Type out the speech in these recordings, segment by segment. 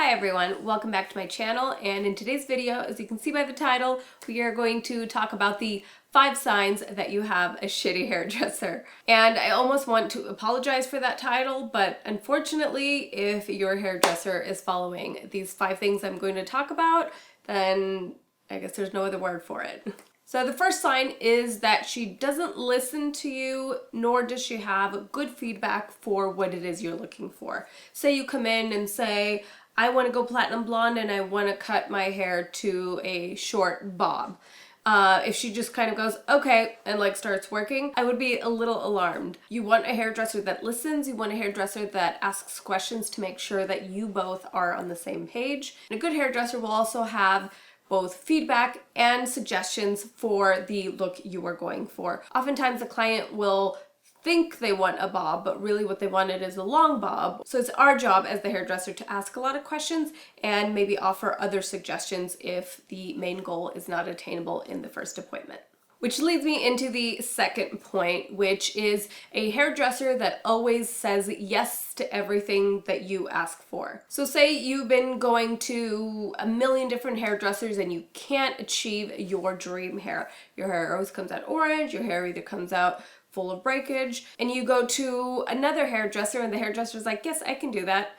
Hi everyone, welcome back to my channel, and in today's video, as you can see by the title, we are going to talk about the 5 signs that you have a shitty hairdresser. And I almost want to apologize for that title, but unfortunately, if your hairdresser is following these 5 things I'm going to talk about, then I guess there's no other word for it. So the first sign is that she doesn't listen to you, nor does she have good feedback for what it is you're looking for. Say you come in and say, I want to go platinum blonde and I want to cut my hair to a short bob. If she just kind of goes, okay, and like starts working, I would be a little alarmed. You want a hairdresser that listens, you want a hairdresser that asks questions to make sure that you both are on the same page. And a good hairdresser will also have both feedback and suggestions for the look you are going for. Oftentimes the client will think they want a bob, but really what they wanted is a long bob. So it's our job as the hairdresser to ask a lot of questions and maybe offer other suggestions if the main goal is not attainable in the first appointment. Which leads me into the second point, which is a hairdresser that always says yes to everything that you ask for. So say you've been going to a million different hairdressers and you can't achieve your dream hair. Your hair always comes out orange, your hair either comes out full of breakage, and you go to another hairdresser and the hairdresser's like, yes, I can do that.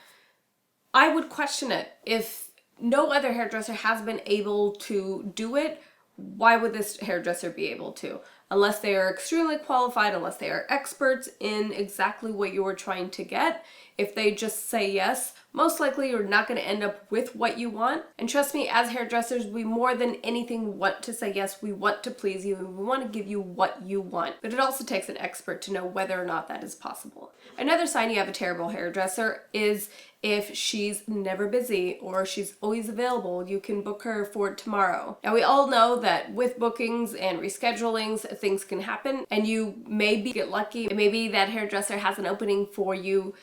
I would question it. If no other hairdresser has been able to do it, why would this hairdresser be able to? Unless they are extremely qualified, unless they are experts in exactly what you were trying to get. If they just say yes, most likely you're not going to end up with what you want. And trust me, as hairdressers, we more than anything want to say yes. We want to please you and we want to give you what you want. But it also takes an expert to know whether or not that is possible. Another sign you have a terrible hairdresser is if she's never busy or she's always available. You can book her for tomorrow. Now we all know that with bookings and reschedulings, things can happen and you maybe get lucky. Maybe that hairdresser has an opening for you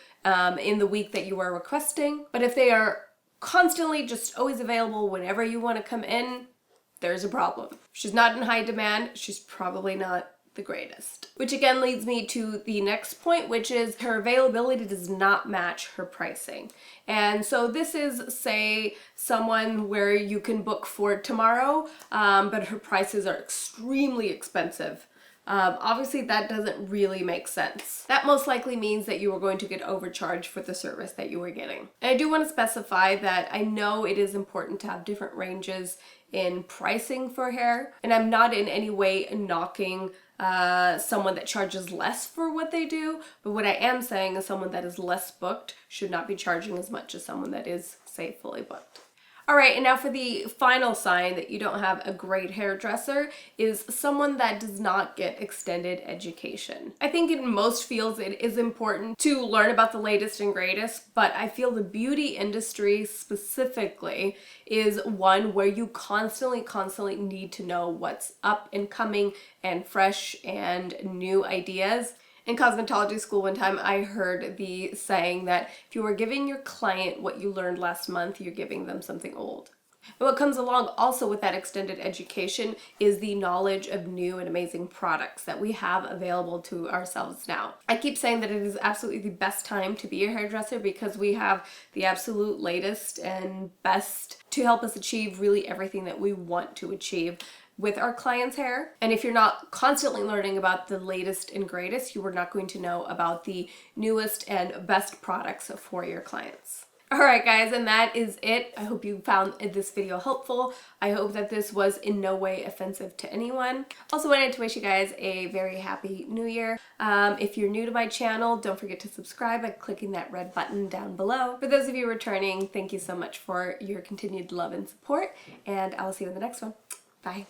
in the week that you are requesting. But if they are constantly just always available whenever you want to come in, there's a problem. If she's not in high demand, she's probably not the greatest. Which again leads me to the next point, which is her availability does not match her pricing. And so this is, say, someone where you can book for tomorrow, but her prices are extremely expensive. Obviously that doesn't really make sense. That most likely means that you are going to get overcharged for the service that you were getting. And I do want to specify that I know it is important to have different ranges in pricing for hair, and I'm not in any way knocking someone that charges less for what they do, but what I am saying is someone that is less booked should not be charging as much as someone that is, say, fully booked. Alright, and now for the final sign that you don't have a great hairdresser is someone that does not get extended education. I think in most fields it is important to learn about the latest and greatest, but I feel the beauty industry specifically is one where you constantly need to know what's up and coming and fresh and new ideas. In cosmetology school one time, I heard the saying that if you were giving your client what you learned last month, you're giving them something old. And what comes along also with that extended education is the knowledge of new and amazing products that we have available to ourselves now. I keep saying that it is absolutely the best time to be a hairdresser because we have the absolute latest and best to help us achieve really everything that we want to achieve with our clients' hair. And if you're not constantly learning about the latest and greatest, you are not going to know about the newest and best products for your clients. Alright guys, and that is it. I hope you found this video helpful. I hope that this was in no way offensive to anyone. Also wanted to wish you guys a very happy new year. If you're new to my channel, don't forget to subscribe by clicking that red button down below. For those of you returning, thank you so much for your continued love and support, and I'll see you in the next one. Bye.